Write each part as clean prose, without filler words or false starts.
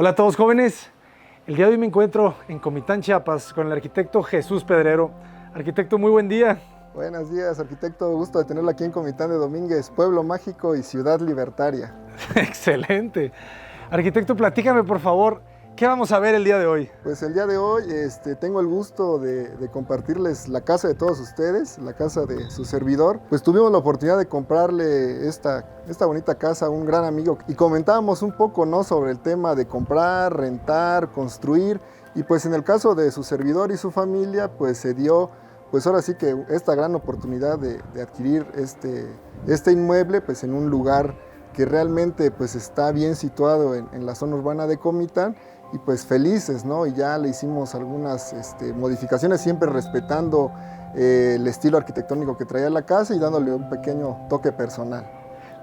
Hola a todos jóvenes, el día de hoy me encuentro en Comitán, Chiapas con el arquitecto Jesús Pedrero. Arquitecto, muy buen día. Buenos días, arquitecto, gusto de tenerlo aquí en Comitán de Domínguez, pueblo mágico y ciudad libertaria. Excelente. Arquitecto, platícame por favor, ¿qué vamos a ver el día de hoy? Pues el día de hoy tengo el gusto de compartirles la casa de todos ustedes, la casa de su servidor. Pues tuvimos la oportunidad de comprarle esta bonita casa a un gran amigo y comentábamos un poco, ¿no?, sobre el tema de comprar, rentar, construir, y pues en el caso de su servidor y su familia pues se dio pues ahora sí que esta gran oportunidad de adquirir este inmueble pues en un lugar que realmente pues está bien situado en la zona urbana de Comitán, y pues felices, ¿no? Y ya le hicimos algunas modificaciones, siempre respetando el estilo arquitectónico que traía la casa y dándole un pequeño toque personal.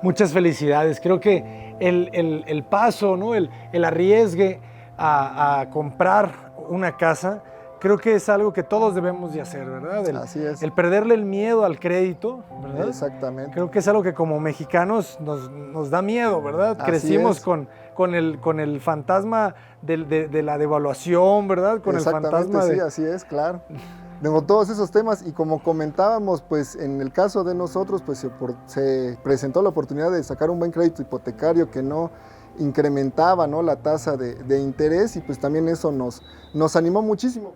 Muchas felicidades. Creo que el paso, ¿no?, el arriesgue a comprar una casa, creo que es algo que todos debemos de hacer, ¿verdad? Así es. El perderle el miedo al crédito, ¿verdad? Exactamente. Creo que es algo que como mexicanos nos da miedo, ¿verdad? Así Crecimos es. con el fantasma de la devaluación, ¿verdad? Con el fantasma sí, así es, claro. Tengo todos esos temas y como comentábamos, pues en el caso de nosotros, pues se presentó la oportunidad de sacar un buen crédito hipotecario que no incrementaba, ¿no?, la tasa de interés, y pues también eso nos animó muchísimo.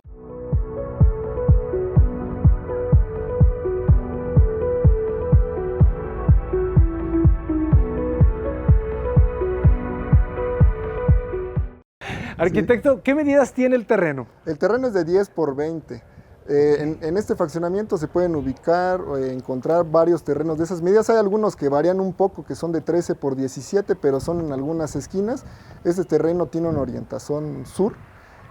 Arquitecto, ¿qué medidas tiene el terreno? El terreno es de 10 por 20. En este fraccionamiento se pueden ubicar o encontrar varios terrenos de esas medidas. Hay algunos que varían un poco, que son de 13 por 17, pero son en algunas esquinas. Este terreno tiene una orientación sur.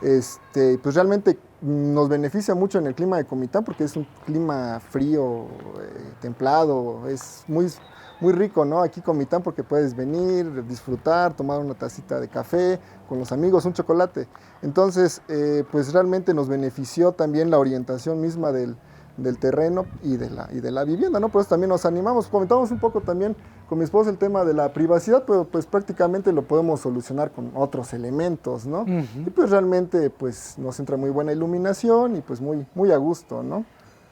Pues realmente nos beneficia mucho en el clima de Comitán porque es un clima frío, templado, es muy rico, ¿no? Aquí Comitán, porque puedes venir, disfrutar, tomar una tacita de café con los amigos, un chocolate. Entonces, pues realmente nos benefició también la orientación misma del terreno y de la vivienda, ¿no? Pues también nos animamos, comentamos un poco también con mi esposa el tema de la privacidad, pero pues prácticamente lo podemos solucionar con otros elementos, ¿no? Y pues realmente pues nos entra muy buena iluminación y pues muy a gusto, ¿no?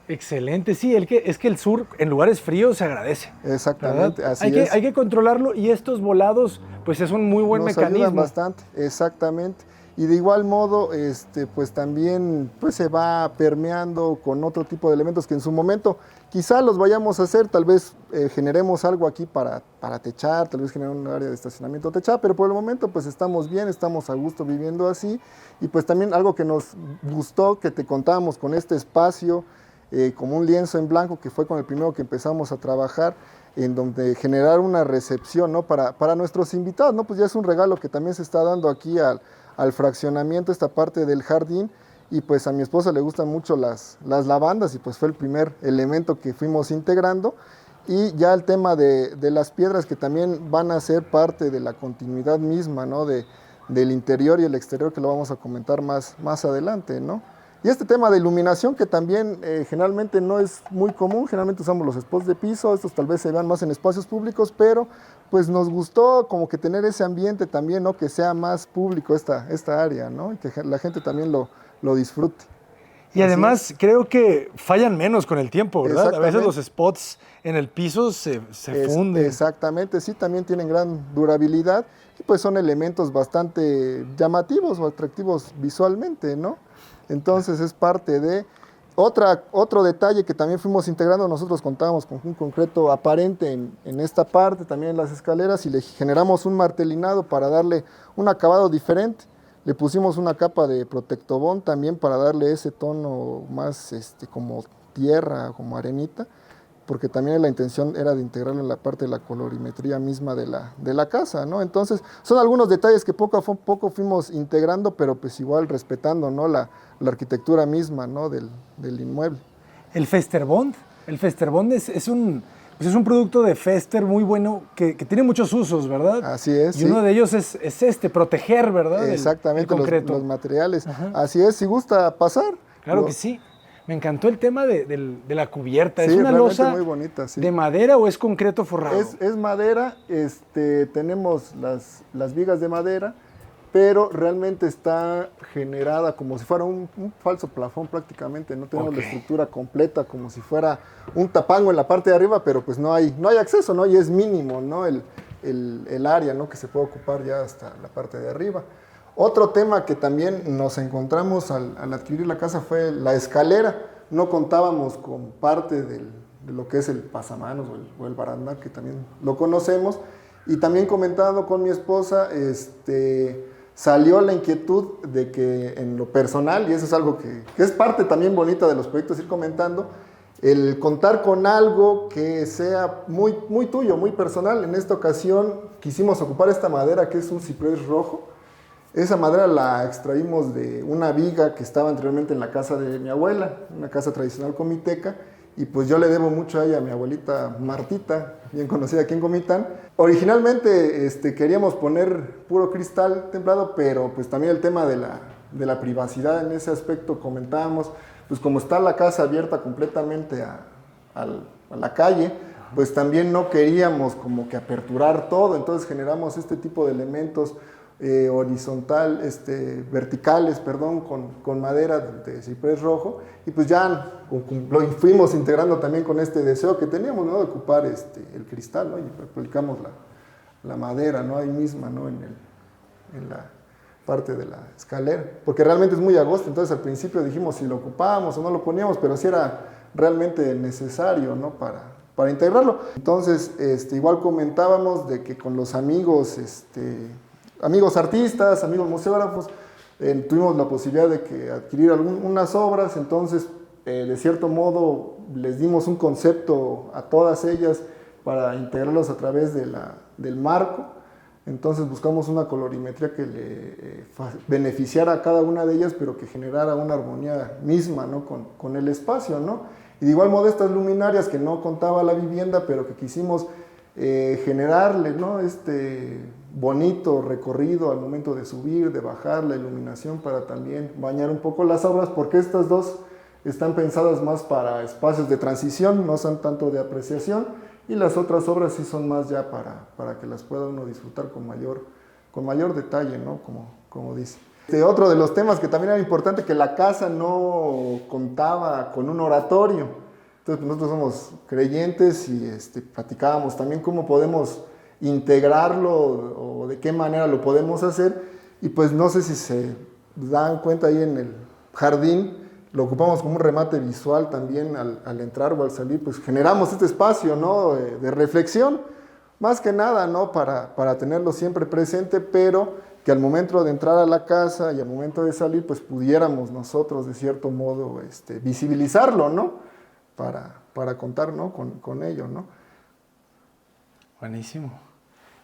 Excelente, sí, es que el sur en lugares fríos se agradece. Exactamente, ¿verdad? así es. Hay que controlarlo, y estos volados pues es un muy buen mecanismo. Nos ayudan bastante, exactamente. Y de igual modo, pues también pues se va permeando con otro tipo de elementos que en su momento quizá los vayamos a hacer, tal vez generemos algo aquí para techar, tal vez generar un área de estacionamiento techada, pero por el momento pues estamos bien, estamos a gusto viviendo así. Y pues también algo que nos gustó, que te contábamos con este espacio, como un lienzo en blanco, que fue con el primero que empezamos a trabajar, en donde generar una recepción, ¿no?, para nuestros invitados, ¿no? Pues ya es un regalo que también se está dando aquí al fraccionamiento, esta parte del jardín, y pues a mi esposa le gustan mucho las lavandas, y pues fue el primer elemento que fuimos integrando. Y ya el tema de las piedras, que también van a ser parte de la continuidad misma, ¿no?, del interior y el exterior, que lo vamos a comentar más adelante, ¿no? Y este tema de iluminación, que también generalmente no es muy común, generalmente usamos los spots de piso, estos tal vez se vean más en espacios públicos, pero pues nos gustó como que tener ese ambiente también, ¿no?, que sea más público esta área, ¿no?, y que la gente también lo disfrute. Y además creo que fallan menos con el tiempo, ¿verdad? A veces los spots en el piso se funden. Exactamente, sí, también tienen gran durabilidad y pues son elementos bastante llamativos o atractivos visualmente, ¿no? Entonces es parte de otro detalle que también fuimos integrando. Nosotros contábamos con un concreto aparente en esta parte, también en las escaleras, y le generamos un martelinado para darle un acabado diferente. Le pusimos una capa de protectobond también para darle ese tono más como tierra, como arenita, porque también la intención era de integrarlo en la parte de la colorimetría misma de la casa, ¿no? Entonces, son algunos detalles que poco a poco fuimos integrando, pero pues igual respetando, ¿no?, la arquitectura misma, ¿no?, del inmueble. El Festerbond es un producto de Fester muy bueno que tiene muchos usos, ¿verdad? Así es, y uno de ellos es proteger, ¿verdad? Exactamente, el concreto. Los materiales. Ajá. Así es, si gusta pasar. Claro que sí. Me encantó el tema de la cubierta. Sí, ¿Es una losa muy bonita, sí, de madera o es concreto forrado? Es madera, tenemos las vigas de madera, pero realmente está generada como si fuera un falso plafón prácticamente, no tenemos la estructura completa como si fuera un tapango en la parte de arriba, pero pues no hay acceso, ¿no? Y es mínimo, ¿no? El área, ¿no? Que se puede ocupar ya hasta la parte de arriba. Otro tema que también nos encontramos al adquirir la casa fue la escalera. No contábamos con parte de lo que es el pasamanos o el barandal, que también lo conocemos. Y también comentando con mi esposa, salió la inquietud de que en lo personal, y eso es algo que es parte también bonita de los proyectos, ir comentando, el contar con algo que sea muy, muy tuyo, muy personal. En esta ocasión quisimos ocupar esta madera que es un ciprés rojo. Esa madera la extraímos de una viga que estaba anteriormente en la casa de mi abuela, una casa tradicional comiteca, y pues yo le debo mucho a ella, a mi abuelita Martita, bien conocida aquí en Comitán. Originalmente queríamos poner puro cristal templado, pero pues también el tema de la privacidad en ese aspecto comentábamos, pues como está la casa abierta completamente a la calle, pues también no queríamos como que aperturar todo, entonces generamos este tipo de elementos verticales, perdón, con madera de ciprés rojo, y pues ya lo fuimos integrando también con este deseo que teníamos, ¿no? De ocupar el cristal, ¿no? Y aplicamos la madera, ¿no? Ahí misma, ¿no? En la parte de la escalera, porque realmente es muy agosto, entonces al principio dijimos si lo ocupábamos o no lo poníamos, pero sí era realmente necesario, ¿no? Para integrarlo. Entonces, igual comentábamos de que con los amigos, amigos artistas, amigos museógrafos, tuvimos la posibilidad de adquirir unas obras, entonces de cierto modo les dimos un concepto a todas ellas para integrarlos a través del marco. Entonces buscamos una colorimetría que le beneficiara a cada una de ellas, pero que generara una armonía misma, ¿no? con el espacio, ¿no? Y de igual modo estas luminarias que no contaba la vivienda, pero que quisimos generarle, ¿no? Bonito recorrido al momento de subir, de bajar, la iluminación para también bañar un poco las obras, porque estas dos están pensadas más para espacios de transición, no son tanto de apreciación, y las otras obras sí son más ya para que las pueda uno disfrutar con mayor detalle, ¿no? Como dice. Otro de los temas que también era importante, que la casa no contaba con un oratorio. Entonces nosotros somos creyentes y platicábamos también cómo podemos integrarlo o de qué manera lo podemos hacer, y pues no sé si se dan cuenta ahí en el jardín, lo ocupamos como un remate visual también al entrar o al salir, pues generamos este espacio, ¿no? de reflexión, más que nada, ¿no? para tenerlo siempre presente, pero que al momento de entrar a la casa y al momento de salir, pues pudiéramos nosotros de cierto modo visibilizarlo, ¿no? Para contar, ¿no? con ello, ¿no? Buenísimo.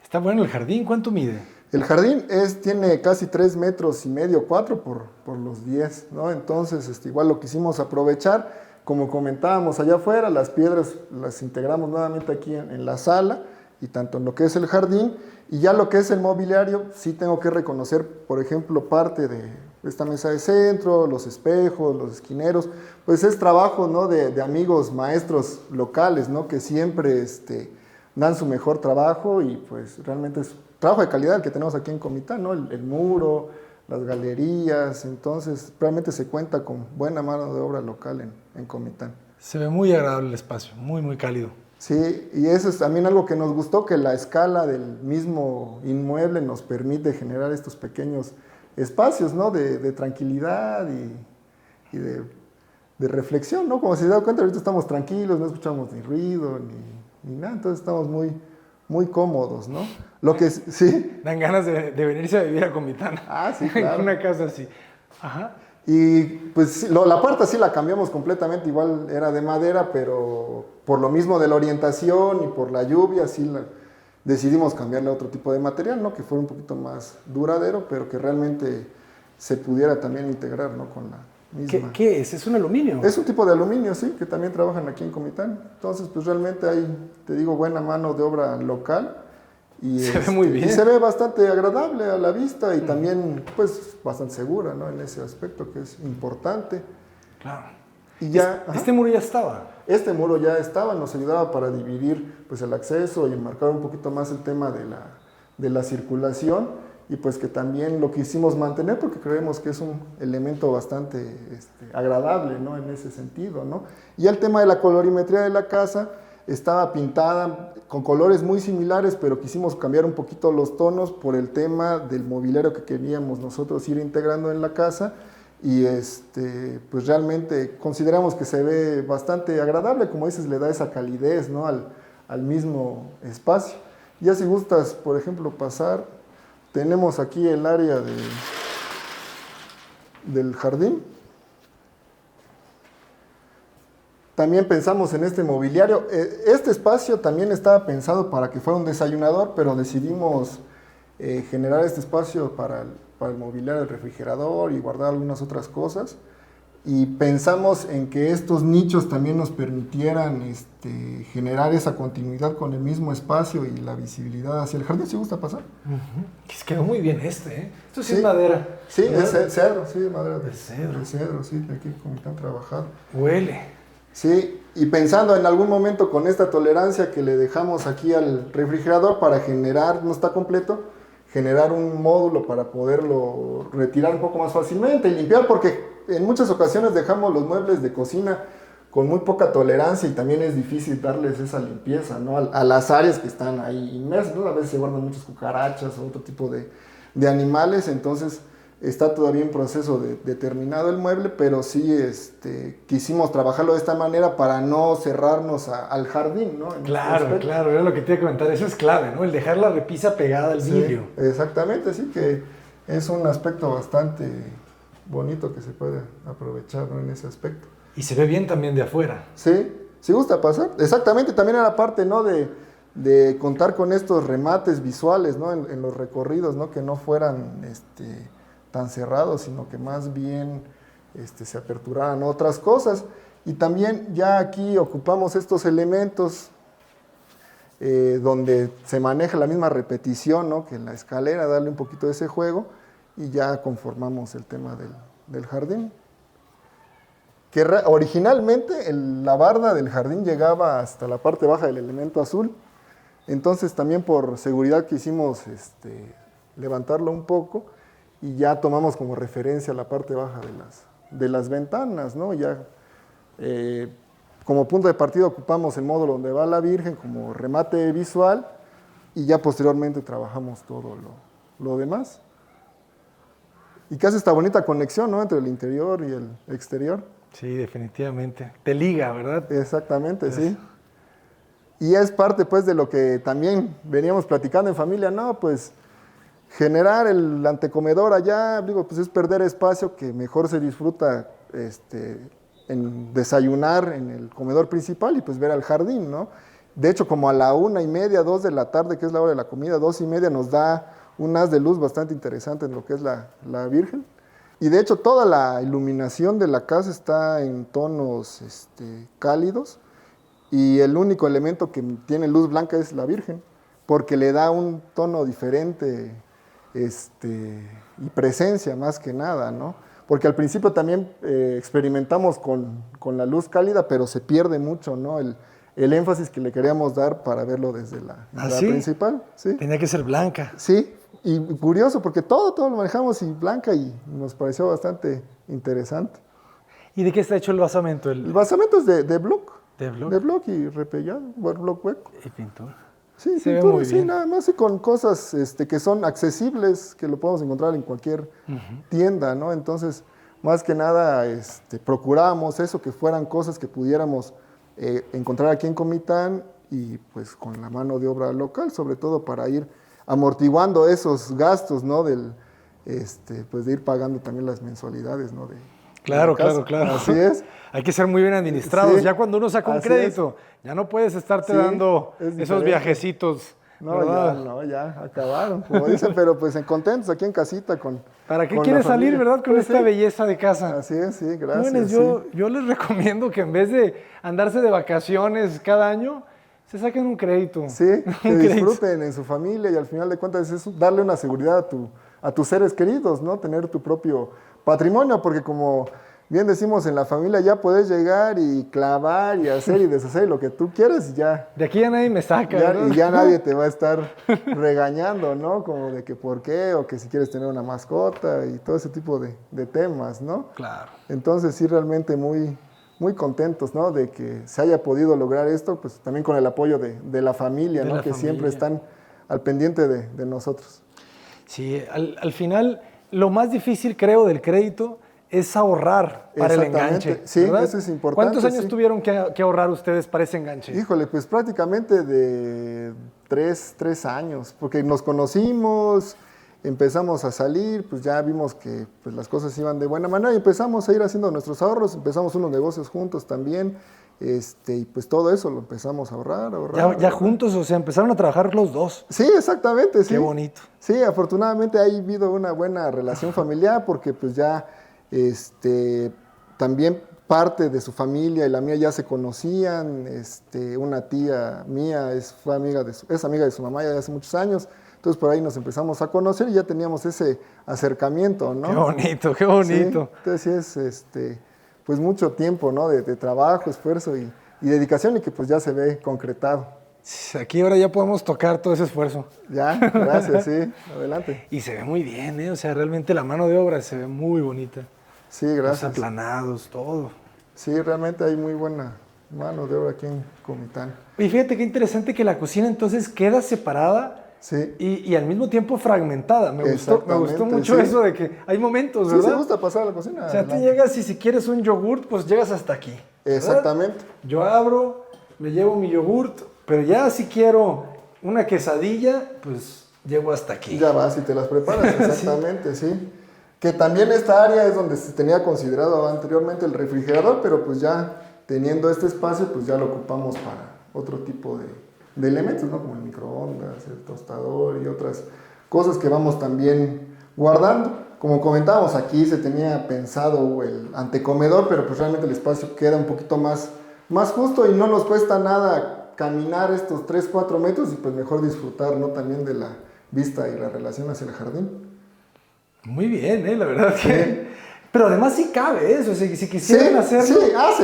Está bueno el jardín, ¿cuánto mide? El jardín tiene casi 3,5 metros, 4 por los 10, ¿no? Entonces, igual lo quisimos aprovechar, como comentábamos allá afuera, las piedras las integramos nuevamente aquí en la sala, y tanto en lo que es el jardín, y ya lo que es el mobiliario, sí tengo que reconocer, por ejemplo, parte de esta mesa de centro, los espejos, los esquineros, pues es trabajo, ¿no? de amigos, maestros locales, ¿no? Que siempre dan su mejor trabajo, y pues realmente es trabajo de calidad el que tenemos aquí en Comitán, ¿no? El muro, las galerías, entonces realmente se cuenta con buena mano de obra local en Comitán. Se ve muy agradable el espacio, muy, muy cálido. Sí, y eso es también algo que nos gustó, que la escala del mismo inmueble nos permite generar estos pequeños espacios, ¿no? de tranquilidad y de reflexión, ¿no? Como se da cuenta, ahorita estamos tranquilos, no escuchamos ni ruido, ni nada, entonces estamos muy, muy cómodos, ¿no? Lo que sí. Dan ganas de venirse a vivir a Comitán. Ah, sí, claro. En una casa así. Ajá. Y pues la puerta sí la cambiamos completamente, igual era de madera, pero por lo mismo de la orientación y por la lluvia, sí decidimos cambiarle a otro tipo de material, ¿no? Que fuera un poquito más duradero, pero que realmente se pudiera también integrar, ¿no? Con la misma. ¿Qué es? ¿Es un aluminio? Es un tipo de aluminio, sí, que también trabajan aquí en Comitán. Entonces, pues realmente hay, te digo, buena mano de obra local. Y se ve muy bien. Y se ve bastante agradable a la vista, y también, pues, bastante segura, ¿no? En ese aspecto, que es importante. Claro. Y ya, ¿Este muro ya estaba? Este muro ya estaba, nos ayudaba para dividir, pues, el acceso y enmarcar un poquito más el tema de la circulación. y pues que también lo quisimos mantener porque creemos que es un elemento bastante agradable, ¿no? En ese sentido, ¿no? Y el tema de la colorimetría de la casa estaba pintada con colores muy similares, pero quisimos cambiar un poquito los tonos por el tema del mobiliario que queríamos nosotros ir integrando en la casa, y pues realmente consideramos que se ve bastante agradable, como dices, le da esa calidez, ¿no? al mismo espacio. Ya si gustas, por ejemplo, pasar, tenemos aquí el área del jardín. También pensamos en este mobiliario. Este espacio también estaba pensado para que fuera un desayunador, pero decidimos generar este espacio para el mobiliario del refrigerador y guardar algunas otras cosas. Y pensamos en que estos nichos también nos permitieran generar esa continuidad con el mismo espacio y la visibilidad hacia el jardín. ¿Sí gusta pasar? Quedó muy bien ¿eh? Esto sí es madera. Sí, es cedro, sí, madera de cedro. De cedro, sí, de aquí como están trabajado. Huele. Sí, y pensando en algún momento con esta tolerancia que le dejamos aquí al refrigerador para generar, no está completo, generar un módulo para poderlo retirar un poco más fácilmente y limpiar, porque en muchas ocasiones dejamos los muebles de cocina con muy poca tolerancia y también es difícil darles esa limpieza, ¿no? A las áreas que están ahí inmersas, ¿no? A veces se guardan muchas cucarachas o otro tipo de animales, entonces está todavía en proceso de terminado el mueble, pero sí quisimos trabajarlo de esta manera para no cerrarnos al jardín, ¿no? Claro, era lo que te iba a comentar, eso es clave, ¿no? El dejar la repisa pegada al vidrio. Exactamente, sí, que es un aspecto bastante bonito que se puede aprovechar, ¿no? En ese aspecto. Y se ve bien también de afuera. Sí, sí gusta pasar. Exactamente, también era parte, ¿no? De contar con estos remates visuales, ¿no? En los recorridos, ¿no? Que no fueran tan cerrados, sino que más bien se aperturaran otras cosas. Y también ya aquí ocupamos estos elementos donde se maneja la misma repetición, ¿no? Que en la escalera, darle un poquito de ese juego, y ya conformamos el tema del jardín. Que originalmente la barda del jardín llegaba hasta la parte baja del elemento azul, entonces también por seguridad quisimos levantarlo un poco, y ya tomamos como referencia la parte baja de las ventanas, ¿no? Ya como punto de partida ocupamos el módulo donde va la Virgen como remate visual, y ya posteriormente trabajamos todo lo demás. Y que hace esta bonita conexión, ¿no? Entre el interior y el exterior. Sí, definitivamente. Te liga, ¿verdad? Exactamente, sí. Y es parte, pues, de lo que también veníamos platicando en familia, ¿no? Pues generar el antecomedor allá, digo, pues es perder espacio que mejor se disfruta en desayunar en el comedor principal y pues ver al jardín, ¿no? De hecho, como a la 1:30, 2 de la tarde, que es la hora de la comida, 2:30, nos da un haz de luz bastante interesante en lo que es la Virgen. Y de hecho, toda la iluminación de la casa está en tonos cálidos, y el único elemento que tiene luz blanca es la Virgen, porque le da un tono diferente y presencia más que nada, ¿no? Porque al principio también experimentamos con la luz cálida, pero se pierde mucho, ¿no? El énfasis que le queríamos dar para verlo desde la entrada principal. ¿Sí? Tenía que ser blanca. Sí, y curioso, porque todo lo manejamos y blanca, y nos pareció bastante interesante. ¿Y de qué está hecho el basamento? El basamento es de bloc. ¿De bloc? De bloc y repellado, bloc hueco. Y pintura. Sí, se ve muy bien. Sí, nada más, y con cosas que son accesibles, que lo podemos encontrar en cualquier tienda, ¿no? Entonces, más que nada, procurábamos eso, que fueran cosas que pudiéramos encontrar aquí en Comitán, y pues con la mano de obra local, sobre todo para ir amortiguando esos gastos, ¿no? Pues de ir pagando también las mensualidades, ¿no? Claro. Así es. Hay que ser muy bien administrados. Sí, ya cuando uno saca un crédito, ya no puedes estarte dando esos viajecitos. No, ya acabaron, como dicen, pero pues contentos aquí en casita con... ¿Para qué quieres salir, verdad, con esta belleza de casa? Así es, sí, gracias. Jóvenes, yo les recomiendo que en vez de andarse de vacaciones cada año, se saquen un crédito. Sí, que disfruten en su familia, y al final de cuentas es darle una seguridad a tus seres queridos, ¿no? Tener tu propio patrimonio, porque como bien decimos en la familia, ya puedes llegar y clavar y hacer y deshacer lo que tú quieras y ya. De aquí ya nadie me saca, Ya, ¿no? y ya nadie te va a estar regañando, ¿no? Como de que por qué, o que si quieres tener una mascota y todo ese tipo de temas, ¿no? Claro. Entonces sí, realmente muy, muy contentos, ¿no? De que se haya podido lograr esto, pues también con el apoyo de la familia, De ¿no? la Que familia. siempre están al pendiente de nosotros. Sí, al final, lo más difícil, creo, del crédito es ahorrar para el Exactamente. enganche. Sí, ¿verdad? eso es importante, ¿Cuántos años sí. tuvieron que ahorrar ustedes para ese enganche? Híjole, pues prácticamente de tres años, porque nos conocimos, empezamos a salir, pues ya vimos que pues, las cosas iban de buena manera y empezamos a ir haciendo nuestros ahorros, empezamos unos negocios juntos también, y pues todo eso lo empezamos a ahorrar. Ya juntos, o sea, empezaron a trabajar los dos. Sí, exactamente, sí. Qué bonito. Sí, afortunadamente ha habido una buena relación familiar porque pues ya también parte de su familia y la mía ya se conocían, una tía mía es amiga de su mamá ya de hace muchos años, entonces por ahí nos empezamos a conocer y ya teníamos ese acercamiento, ¿no? Qué bonito, qué bonito. Sí, entonces sí es pues mucho tiempo, ¿no? De trabajo, esfuerzo y dedicación y que pues ya se ve concretado. Aquí ahora ya podemos tocar todo ese esfuerzo. Ya, gracias, sí, adelante. Y se ve muy bien, ¿eh? O sea, realmente la mano de obra se ve muy bonita. Sí, Los gracias. aplanados, todo. Sí, realmente hay muy buena mano de obra aquí en Comitán. Y fíjate qué interesante que la cocina entonces queda separada Sí. y al mismo tiempo fragmentada. Me gustó Exactamente, mucho sí. eso de que hay momentos, Sí, ¿verdad? se gusta pasar a la cocina. O sea, tú adelante. llegas y si quieres un yogurt, pues llegas hasta aquí. ¿verdad? Exactamente. Yo abro, me llevo mi yogurt, pero ya si quiero una quesadilla, pues llego hasta aquí. Ya vas y te las preparas, exactamente, sí. Que también esta área es donde se tenía considerado anteriormente el refrigerador, pero pues ya teniendo este espacio, pues ya lo ocupamos para otro tipo de elementos, ¿no? Como el microondas, el tostador y otras cosas que vamos también guardando. Como comentábamos, aquí se tenía pensado el antecomedor, pero pues realmente el espacio queda un poquito más justo y no nos cuesta nada caminar estos 3, 4 metros y pues mejor disfrutar, ¿no? También de la vista y la relación hacia el jardín. Muy bien, la verdad que... Pero además sí cabe eso, si quisieran hacerlo... Sí,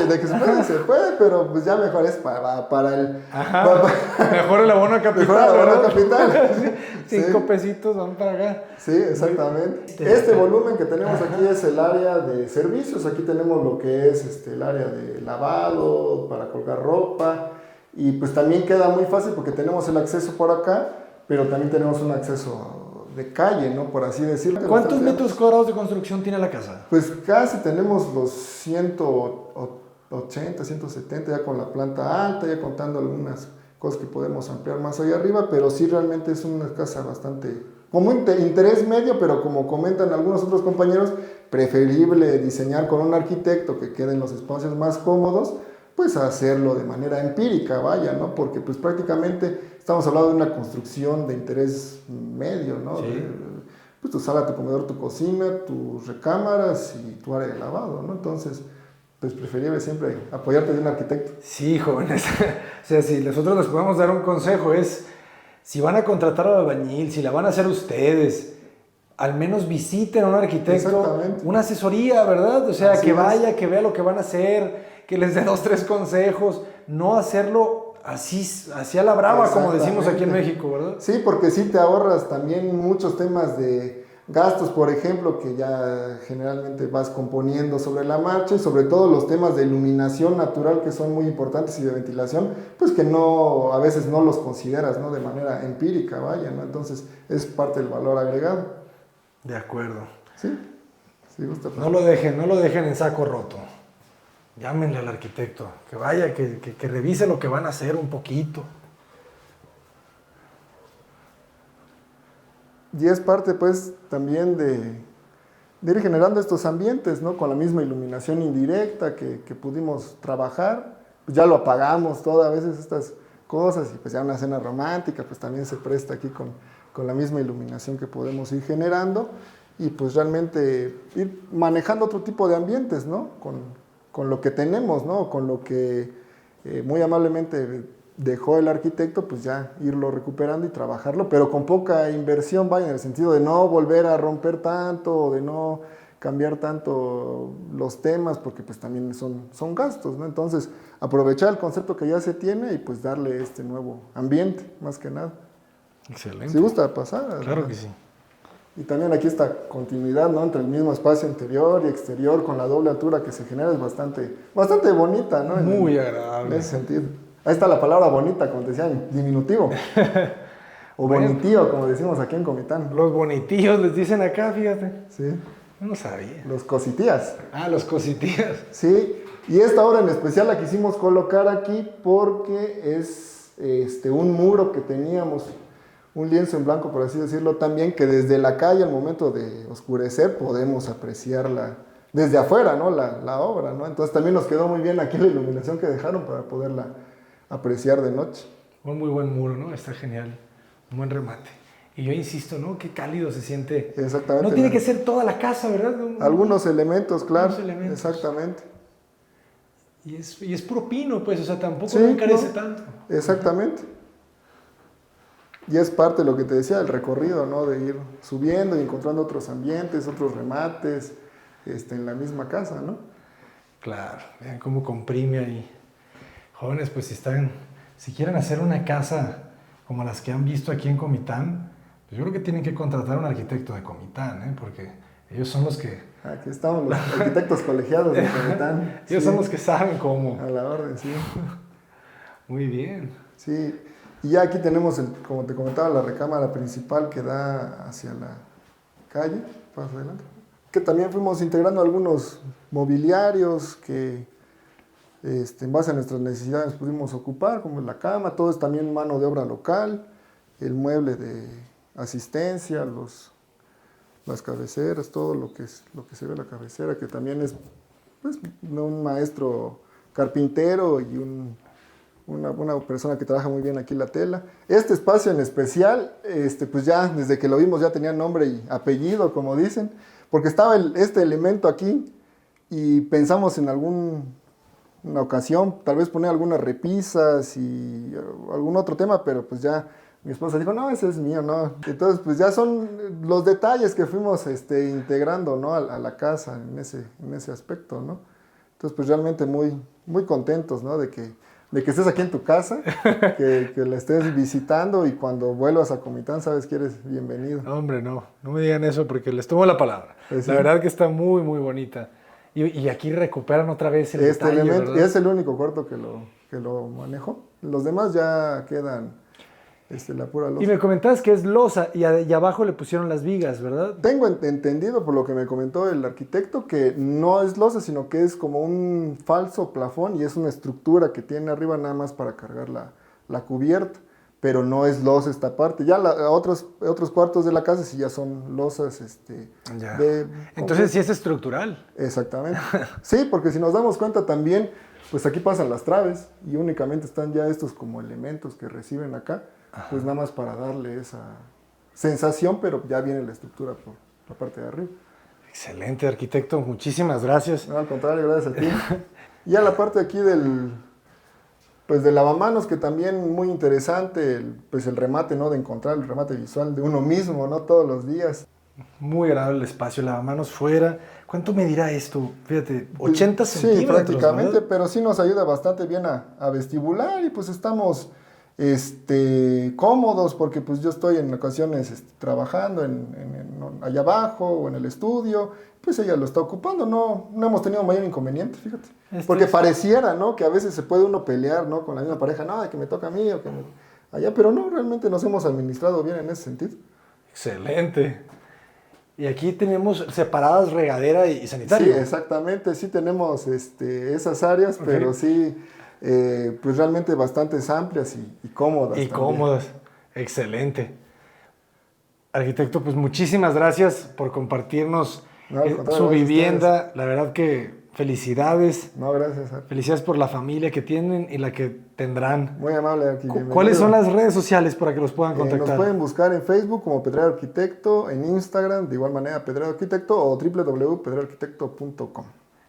de que se puede, pero pues ya mejor es para el... Ajá, mejor el abono a capital, Mejor el abono a ¿verdad? capital. Sí, 5 pesitos van para acá. Sí, exactamente. Este volumen que tenemos aquí es el área de servicios. Aquí tenemos lo que es el área de lavado, para colgar ropa. Y pues también queda muy fácil porque tenemos el acceso por acá, pero también tenemos un acceso de calle, ¿no? Por así decirlo. ¿Cuántos metros cuadrados de construcción tiene la casa? Pues casi tenemos los 180, 170 ya con la planta alta, ya contando algunas cosas que podemos ampliar más allá arriba, pero sí realmente es una casa bastante, como interés medio, pero como comentan algunos otros compañeros, preferible diseñar con un arquitecto que queden los espacios más cómodos, pues hacerlo de manera empírica, vaya, ¿no? Porque pues prácticamente estamos hablando de una construcción de interés medio, ¿no? Sí. Pues tu sala, tu comedor, tu cocina, tus recámaras y tu área de lavado, ¿no? Entonces, pues preferible siempre apoyarte de un arquitecto. Sí, jóvenes. O sea, si nosotros les podemos dar un consejo es, si van a contratar al albañil, si la van a hacer ustedes, al menos visiten a un arquitecto, una asesoría, ¿verdad? O sea, que vaya, que vea lo que van a hacer, que les dé 2, 3 consejos, no hacerlo así a la brava, como decimos aquí en México, ¿verdad? Sí, porque sí te ahorras también muchos temas de gastos, por ejemplo, que ya generalmente vas componiendo sobre la marcha y sobre todo los temas de iluminación natural que son muy importantes y de ventilación, pues que a veces no los consideras, ¿no? De manera empírica, vaya, ¿no? Entonces es parte del valor agregado. De acuerdo. Sí, sí gusta. No lo dejen en saco roto. Llámenle al arquitecto, que vaya, que revise lo que van a hacer un poquito. Y es parte, pues, también de ir generando estos ambientes, ¿no? Con la misma iluminación indirecta que pudimos trabajar. Pues ya lo apagamos todas a veces estas cosas y pues ya una cena romántica, pues también se presta aquí con la misma iluminación que podemos ir generando y pues realmente ir manejando otro tipo de ambientes, ¿no? Con lo que tenemos, ¿no? Con lo que muy amablemente dejó el arquitecto, pues ya irlo recuperando y trabajarlo, pero con poca inversión, vaya, en el sentido de no volver a romper tanto, o de no cambiar tanto los temas porque pues también son gastos, ¿no? Entonces, aprovechar el concepto que ya se tiene y pues darle este nuevo ambiente, más que nada. Excelente. Si gusta pasar. Claro que sí. Y también aquí esta continuidad, ¿no? Entre el mismo espacio interior y exterior con la doble altura que se genera es bastante bonita, ¿no? Muy agradable. En ese sentido. Ahí está la palabra bonita, como te decía, en diminutivo. O bueno, bonitío, como decimos aquí en Comitán. Los bonitíos les dicen acá, fíjate. Sí. No sabía. Los cositías. Ah, los cositías. Sí. Y esta obra en especial la quisimos colocar aquí porque es un muro que teníamos, un lienzo en blanco, por así decirlo, también que desde la calle al momento de oscurecer podemos apreciarla desde afuera, ¿no? La obra, ¿no? Entonces también nos quedó muy bien aquí la iluminación que dejaron para poderla apreciar de noche. Un muy buen muro, ¿no? Está genial. Un buen remate. Y yo insisto, ¿no? Qué cálido se siente. Exactamente. No tiene que ser toda la casa, ¿verdad? Algunos elementos, claro. Algunos elementos. Exactamente. Y es puro pino, pues, o sea, tampoco no encarece tanto. Exactamente. Y es parte de lo que te decía, el recorrido, ¿no? De ir subiendo y encontrando otros ambientes, otros remates, en la misma casa, ¿no? Claro, vean cómo comprime ahí. Jóvenes, pues si quieren hacer una casa como las que han visto aquí en Comitán, pues yo creo que tienen que contratar a un arquitecto de Comitán, ¿eh? Porque ellos son los que... Aquí estamos los arquitectos colegiados de Comitán. Ellos son los que saben cómo. A la orden, sí. Muy bien. Sí, y ya aquí tenemos, como te comentaba, la recámara principal que da hacia la calle, más adelante. Que también fuimos integrando algunos mobiliarios que en base a nuestras necesidades pudimos ocupar, como la cama, todo es también mano de obra local, el mueble de asistencia, las cabeceras, todo lo que se ve en la cabecera, que también es pues, un maestro carpintero y una persona que trabaja muy bien aquí la tela. Este espacio en especial, pues ya desde que lo vimos ya tenía nombre y apellido, como dicen, porque estaba este elemento aquí y pensamos en alguna ocasión, tal vez poner algunas repisas y algún otro tema, pero pues ya mi esposa dijo, no, ese es mío, no. Entonces, pues ya son los detalles que fuimos integrando, ¿no? a la casa en ese aspecto, ¿no? Entonces, pues realmente muy, muy contentos, ¿no? De que estés aquí en tu casa, que la estés visitando y cuando vuelvas a Comitán sabes que eres bienvenido. No, hombre, no me digan eso porque les tomo la palabra. Pues sí. La verdad que está muy, muy bonita. Y aquí recuperan otra vez el detalle, elemento, ¿verdad? es el único cuarto que lo manejo. Los demás ya quedan la pura losa. Y me comentabas que es losa y abajo le pusieron las vigas, ¿verdad? Tengo entendido por lo que me comentó el arquitecto que no es losa, sino que es como un falso plafón y es una estructura que tiene arriba nada más para cargar la cubierta, pero no es losa esta parte. Ya otros cuartos de la casa sí ya son losas. Ya. Entonces sí es estructural. Exactamente. Sí, porque si nos damos cuenta también, pues aquí pasan las traves y únicamente están ya estos como elementos que reciben acá. Ajá. Pues nada más para darle esa sensación, pero ya viene la estructura por la parte de arriba. Excelente, arquitecto, muchísimas gracias. No, al contrario, gracias a ti. Y a la parte aquí del lavamanos, que también muy interesante, el remate, ¿no? De encontrar el remate visual de uno mismo, ¿no? Todos los días. Muy agradable el espacio, lavamanos fuera. ¿Cuánto medirá esto? Fíjate, 80 centímetros. Sí, prácticamente, ¿verdad? pero sí nos ayuda bastante bien a vestibular y pues estamos cómodos porque pues yo estoy en ocasiones trabajando allá abajo o en el estudio, pues ella lo está ocupando, no hemos tenido mayor inconveniente, fíjate. Porque pareciera, ¿no? Que a veces se puede uno pelear, ¿no? Con la misma pareja, no, que me toca a mí o que allá, pero no, realmente nos hemos administrado bien en ese sentido. Excelente. Y aquí tenemos separadas regadera y sanitario. Sí, exactamente, sí tenemos esas áreas, okay. Pero sí, pues realmente bastante amplias y cómodas. Y también. Cómodas, excelente. Arquitecto, pues muchísimas gracias por compartirnos su vivienda. La verdad que felicidades. No, gracias. Felicidades por la familia que tienen y la que tendrán. Muy amable aquí. ¿Cuáles son las redes sociales para que los puedan contactar? Nos pueden buscar en Facebook como Pedrero Arquitecto, en Instagram de igual manera Pedrero Arquitecto o www.pedreroarquitecto.com.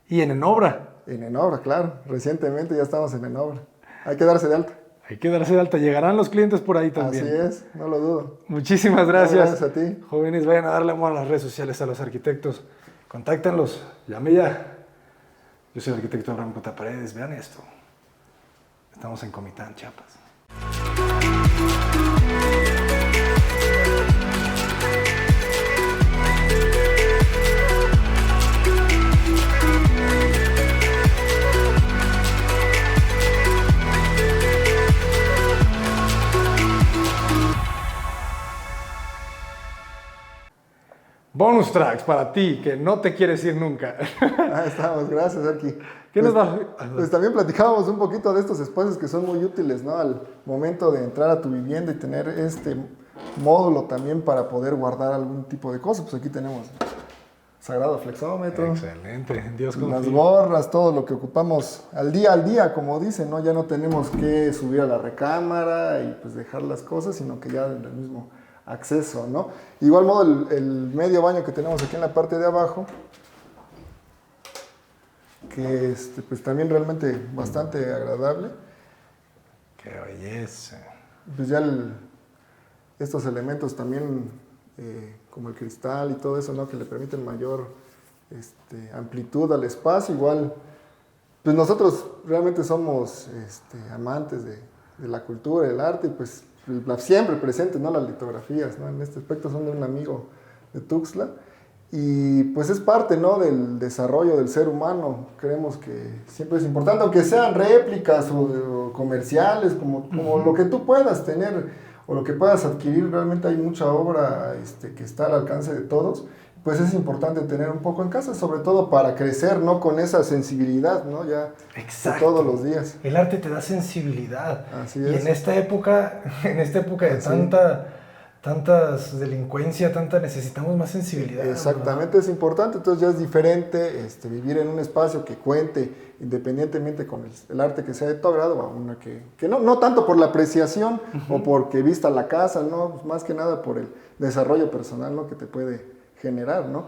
¿Y en Enobra? En Enobra, claro. Recientemente ya estamos en Enobra. Hay que darse de alta. Hay que darse de alta. Llegarán los clientes por ahí también. Así es, no lo dudo. Muchísimas gracias. Gracias a ti. Jóvenes, vayan a darle amor a las redes sociales a los arquitectos. Contáctenlos, llame ya. Yo soy el arquitecto Abraham Cota Paredes, vean esto. Estamos en Comitán, Chiapas. Bonus tracks para ti, que no te quieres ir nunca. Ahí estamos, gracias, Arqui. ¿Qué nos va? Pues también platicábamos un poquito de estos espacios que son muy útiles, ¿no? Al momento de entrar a tu vivienda y tener este módulo también para poder guardar algún tipo de cosas. Pues aquí tenemos sagrado flexómetro. Excelente, Dios confío. Las gorras, todo lo que ocupamos al día, como dicen, ¿no? Ya no tenemos que subir a la recámara y pues dejar las cosas, sino que ya en el mismo acceso, ¿no? De igual modo el medio baño que tenemos aquí en la parte de abajo, que pues también realmente bastante agradable. ¡Qué belleza! Pues ya estos elementos también, como el cristal y todo eso, ¿no? Que le permiten mayor amplitud al espacio. Igual, pues nosotros realmente somos amantes de la cultura, del arte, y pues siempre presentes, ¿no? Las litografías, ¿no? En este aspecto son de un amigo de Tuxtla. Y pues es parte, ¿no? Del desarrollo del ser humano. Creemos que siempre es importante, aunque sean réplicas o comerciales, como lo que tú puedas tener o lo que puedas adquirir. Realmente hay mucha obra que está al alcance de todos. Pues es importante tener un poco en casa, sobre todo para crecer, ¿no? Con esa sensibilidad, ¿no? Ya de todos los días. El arte te da sensibilidad. Así es. Y en esta época de tantas delincuencia, necesitamos más sensibilidad. Exactamente, ¿verdad? Es importante, entonces ya es diferente vivir en un espacio que cuente independientemente con el arte que sea de tu agrado, a una que no tanto por la apreciación o porque vista la casa, ¿no? Pues más que nada por el desarrollo personal, ¿no? Que te puede generar, ¿no?